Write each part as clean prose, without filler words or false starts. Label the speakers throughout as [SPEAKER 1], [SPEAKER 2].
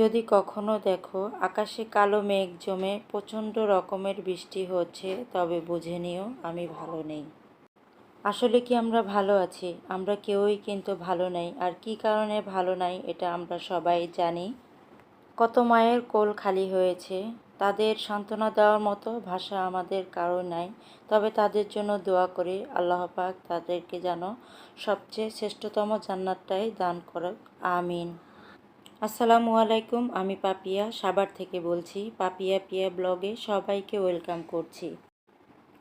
[SPEAKER 1] যদি কখনো দেখো আকাশে কালো মেঘ জমে প্রচণ্ড রকমের বৃষ্টি হচ্ছে, তবে বুঝে নিও আমি ভালো নেই। আসলে কি আমরা ভালো আছি? আমরা কেউই কিন্তু ভালো নেই। আর কি কারণে ভালো নাই এটা আমরা সবাই জানি। কত মায়ের কোল খালি হয়েছে, তাদের সান্ত্বনা দেওয়ার মতো ভাষা আমাদের কারো নাই। তবে তাদের জন্য দোয়া করি আল্লাহ পাক তাদেরকে যেন সবচেয়ে শ্রেষ্ঠতম জান্নাতটাই দান করুক, আমিন। আসসালামু আলাইকুম, আমি পাপিয়া সাভার থেকে বলছি। পাপিয়া পিয়া ব্লগে সবাইকে ওয়েলকাম করছি।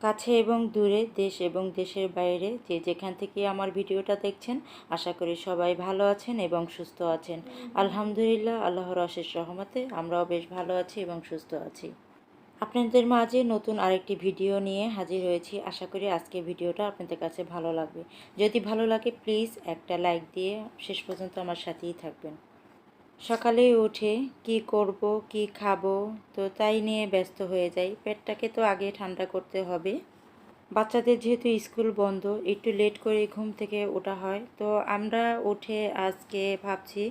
[SPEAKER 1] কাছে এবং দূরে, দেশ এবং দেশের বাইরে যে যেখান থেকে আমার ভিডিওটা দেখছেন, আশা করি সবাই ভালো আছেন এবং সুস্থ আছেন। আলহামদুলিল্লাহ, আল্লাহর অশেষ রহমতে আমরাও বেশ ভালো আছি এবং সুস্থ আছি। আপনাদের মাঝে নতুন আরেকটি ভিডিও নিয়ে হাজির হয়েছি। আশা করি আজকে ভিডিওটা আপনাদের কাছে ভালো লাগবে। যদি ভালো লাগে প্লিজ একটা লাইক দিয়ে শেষ পর্যন্ত আমার সাথেই থাকবেন। সকালে উঠে কি করব, কি খাবো, তো তাই নিয়ে ব্যস্ত হয়ে যাই। পেটটাকে তো আগে ঠান্ডা করতে হবে। বাচ্চাদের যেহেতু স্কুল বন্ধ, একটু লেট করে ঘুম থেকে ওঠা হয়। তো আমরা উঠে আজকে ভাবছি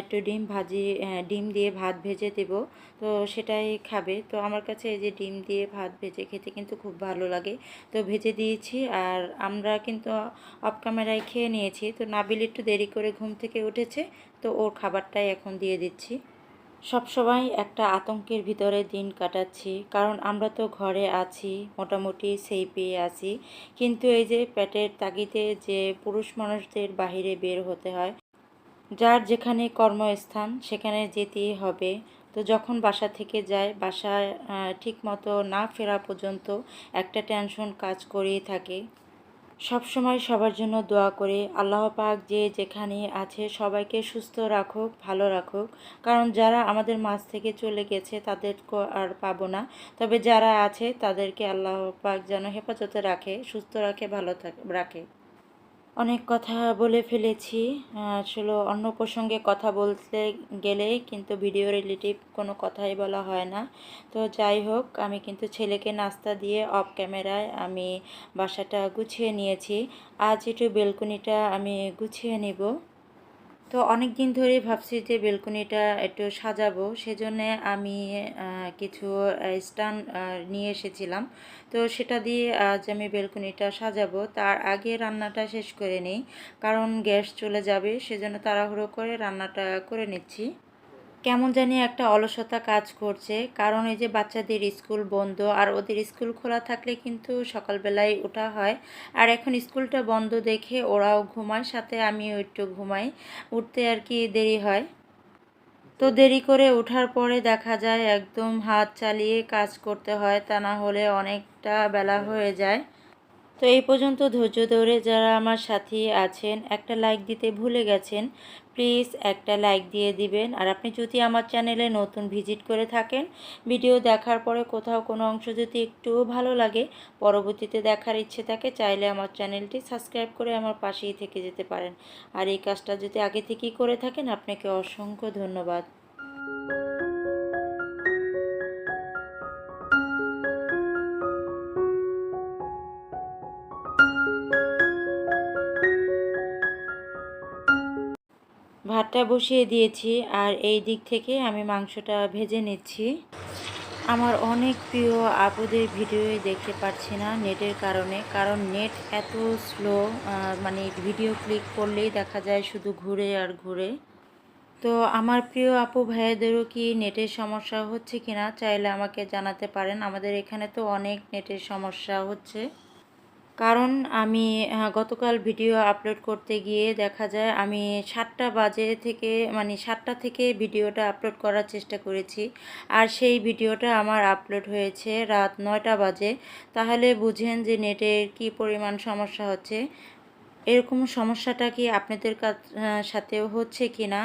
[SPEAKER 1] একটু ডিম দিয়ে ভাত ভেজে দেব। তো সেটাই খাবে। তো আমার কাছে এই যে ডিম দিয়ে ভাত ভেজে খেতে কিন্তু খুব ভালো লাগে। তো ভেজে দিয়েছি আর আমরা কিন্তু অফ ক্যামেরায় খেয়ে নিয়েছি। তো নাবিল একটু দেরি করে ঘুম থেকে উঠেছে, তো ওর খাবারটাই এখন দিয়ে দিচ্ছি। সবসময় একটা আতঙ্কের ভিতরে দিন কাটাচ্ছি, কারণ আমরা তো ঘরে আছি, মোটামুটি সেই পেয়ে আছি। কিন্তু এই যে পেটের তাগিদে যে পুরুষ মানুষদের বাহিরে বের হতে হয়, যার যেখানে কর্মস্থান সেখানে যেতেই হবে। তো যখন বাসা থেকে যায়, বাসায় ঠিক মতো না ফেরা পর্যন্ত একটা টেনশন কাজ করেই থাকে। সব সময় সবার জন্য দোয়া করি আল্লাহ পাক যে যেখানে আছে সবাইকে সুস্থ রাখুক, ভালো রাখুক। কারণ যারা আমাদের মাঝ থেকে চলে গেছে তাদেরকে আর পাবো না। তবে যারা আছে তাদেরকে আল্লাহ পাক যেন হেফাজতে রাখে, সুস্থ রাখে, ভালো রাখে। অনেক কথা বলে ফেলেছি। আসলে অন্য প্রসঙ্গে কথা বলতে গেলেই কিন্তু ভিডিও রিলেটিভ কোনো কথাই বলা হয় না। তো যাই হোক, আমি কিন্তু ছেলেকে নাস্তা দিয়ে অফ ক্যামেরায় আমি বাসাটা গুছিয়ে নিয়েছি। আজ একটু বেলকনিটা আমি গুছিয়ে নেব। তো অনেক দিন ধরেই ভাবছি যে বেলকনিটা একটু সাজাবো, সেজন্য আমি কিছু স্ট্যান্ড নিয়ে এসেছিলাম। তো সেটা দিয়ে আজ আমি বেলকনিটা সাজাবো। তার আগে রান্নাটা শেষ করে নিই, কারণ গ্যাস চলে যাবে, সেজন্য তাড়াহুড়ো করে রান্নাটা করে নিচ্ছি। কেমন জানি একটা অলসতা কাজ করছে, কারণ এই যে বাচ্চাদের স্কুল বন্ধ, আর ওদের স্কুল খোলা থাকলে কিন্তু সকালবেলায় ওঠা হয়। আর এখন স্কুলটা বন্ধ দেখে ওরাও ঘুমায়, সাথে আমিও একটু ঘুমাই। উঠতে আর কি দেরি হয়। তো দেরি করে ওঠার পরে দেখা যায় একদম হাত চালিয়ে কাজ করতে হয়, তা না হলে অনেকটা বেলা হয়ে যায়। তো এই পর্যন্ত ধৈর্য ধরে যারা আমার সাথে আছেন, একটা লাইক দিতে ভুলে গেছেন, প্লিজ একটা লাইক দিয়ে দিবেন। আর আপনি যদি আমার চ্যানেলে নতুন ভিজিট করে থাকেন, ভিডিও দেখার পরে কোথাও কোনো অংশ যদি একটুও ভালো লাগে, পরবর্তীতে দেখার ইচ্ছে থাকে, চাইলে আমার চ্যানেলটি সাবস্ক্রাইব করে আমার পাশেই থেকে যেতে পারেন। আর এই কাজটা যদি আগে থেকেই করে থাকেন, আপনাকে অসংখ্য ধন্যবাদ। ভাতটা বসিয়ে দিয়েছি আর এই দিক থেকে আমি মাংসটা ভেজে নিচ্ছি। আমার অনেক প্রিয় আপুদের ভিডিওই দেখতে পাচ্ছি না নেটের কারণে, কারণ নেট এত স্লো। মানে ভিডিও ক্লিক করলেই দেখা যায় শুধু ঘুরে আর ঘুরে। তো আমার প্রিয় আপু ভাইয়াদেরও কি নেটের সমস্যা হচ্ছে কিনা চাইলে আমাকে জানাতে পারেন। আমাদের এখানে তো অনেক নেটের সমস্যা হচ্ছে। কারণ আমি গতকাল ভিডিও আপলোড করতে গিয়ে দেখা যায় আমি 7টা বাজে থেকে, মানে 7টা থেকে ভিডিওটা আপলোড করার চেষ্টা করেছি, আর সেই ভিডিওটা আমার আপলোড হয়েছে রাত 9টা বাজে। তাহলে বুঝেন যে নেটের কী পরিমাণ সমস্যা হচ্ছে। এরকম সমস্যাটা কি আপনাদের সাথেও হচ্ছে কি না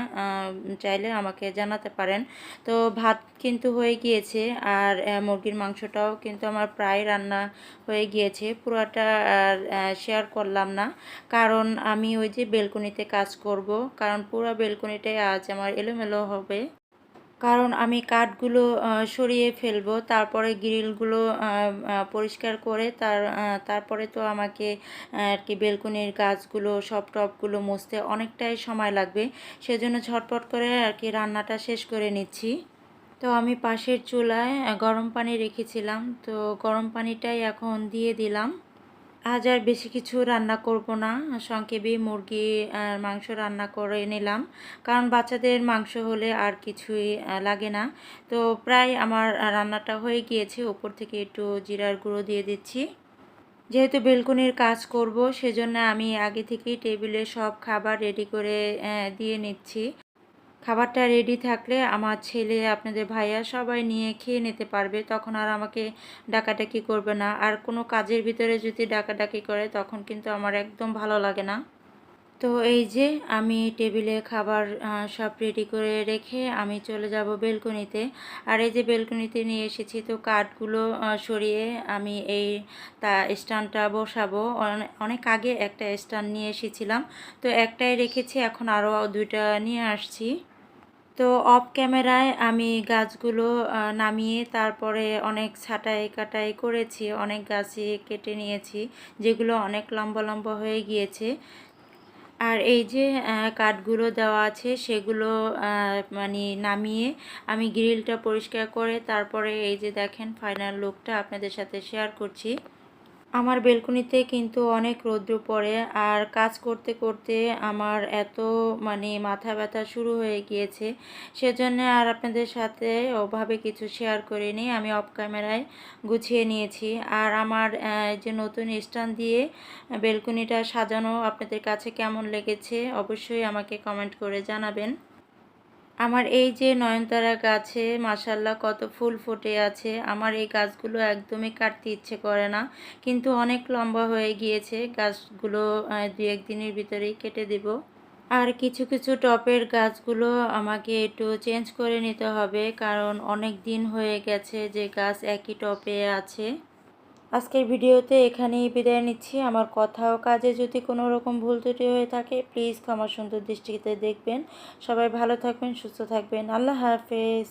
[SPEAKER 1] চাইলে আমাকে জানাতে পারেন। তো ভাত কিন্তু হয়ে গিয়েছে, আর মুরগির মাংসটাও কিন্তু আমার প্রায় রান্না হয়ে গিয়েছে। পুরোটা আর শেয়ার করলাম না, কারণ আমি ওই যে বেলকনিতে কাজ করব, কারণ পুরো বেলকনিটাই আজ আমার এলোমেলো হবে। কারণ আমি কাঠগুলো সরিয়ে ফেলবো, তারপরে গ্রিলগুলো পরিষ্কার করে তারপরে তো আমাকে আর কি বেলকনির গাছগুলো সব টবগুলো মুছতে অনেকটাই সময় লাগবে। সেজন্য ঝটপট করে আর কি রান্নাটা শেষ করে নিচ্ছি। তো আমি পাশের চুলায় গরম পানি রেখেছিলাম, তো গরম পানিটাই এখন দিয়ে দিলাম। আজ আর বেশি কিছু রান্না করব না, সংক্ষেপে মুরগি আর মাংস রান্না করে নিলাম, কারণ বাচ্চাদের মাংস হলে আর কিছুই লাগে না। তো প্রায় আমার রান্নাটা হয়ে গিয়েছে, উপর থেকে একটু জিরার গুঁড়ো দিয়ে দিচ্ছি। যেহেতু বেলকনির কাজ করব, সেজন্য আমি আগে থেকেই টেবিলে সব খাবার রেডি করে দিয়ে নিচ্ছি। খাবারটা রেডি থাকলে আমার ছেলে, আপনাদের ভাইয়া সবাই নিয়ে খেয়ে নিতে পারবে, তখন আর আমাকে ডাকাডাকি করবে না। আর কোনো কাজের ভিতরে যদি ডাকাডাকি করে তখন কিন্তু আমার একদম ভালো লাগে না। তো এই যে আমি টেবিলে খাবার সব রেডি করে রেখে আমি চলে যাব বেলকনিতে। আর এই যে বেলকনিতে নিয়ে এসেছি, তো কাঠগুলো সরিয়ে আমি এই স্ট্যান্ডটা বসাবো। অনেক আগে একটা স্ট্যান্ড নিয়ে এসেছিলাম, তো একটাই রেখেছি, এখন আরও দুইটা নিয়ে আসছি। তো অফ ক্যামেরায় আমি গাছগুলো নামিয়ে তারপরে অনেক ছাঁটাই কাটাই করেছি, অনেক গাছই কেটে নিয়েছি, যেগুলো অনেক লম্বা লম্বা হয়ে গিয়েছে। আর এই যে কাঠগুলো দেওয়া আছে সেগুলো মানে নামিয়ে আমি গ্রিলটা পরিষ্কার করে তারপরে এই যে দেখেন ফাইনাল লুকটা আপনাদের সাথে শেয়ার করছি। আমার বেলকনিতে কিন্তু অনেক রৌদ্র পড়ে, আর কাজ করতে করতে আমার এত মানে মাথা ব্যথা শুরু হয়ে গিয়েছে, সেজন্য আর আপনাদের সাথে ওভাবে কিছু শেয়ার করিনি, আমি অফ ক্যামেরায় গুছিয়ে নিয়েছি। আর আমার যে নতুন স্ট্যান্ড দিয়ে বেলকনিটা সাজানো আপনাদের কাছে কেমন লেগেছে অবশ্যই আমাকে কমেন্ট করে জানাবেন। আমার এই যে নয়নতারা গাছে মাশাআল্লাহ কত ফুল ফুটে আছে, আমার এই গাছগুলো একদমই কাটতে ইচ্ছে করে না, কিন্তু অনেক লম্বা হয়ে গিয়েছে গাছগুলো, দু একদিনের ভিতরেই কেটে দেব। আর কিছু কিছু টপের গাছগুলো আমাকে একটু চেঞ্জ করে নিতে হবে, কারণ অনেক দিন হয়ে গেছে যে গাছ একই টপে আছে। আজকের ভিডিওতে এখানেই বিদায় নিচ্ছি। আমার কথা ও কাজে যদি কোনো রকম ভুল ত্রুটি হয়ে থাকে প্লিজ ক্ষমা সুন্দর দৃষ্টিতে দেখবেন। সবাই ভালো থাকবেন, সুস্থ থাকবেন। আল্লাহ হাফেজ।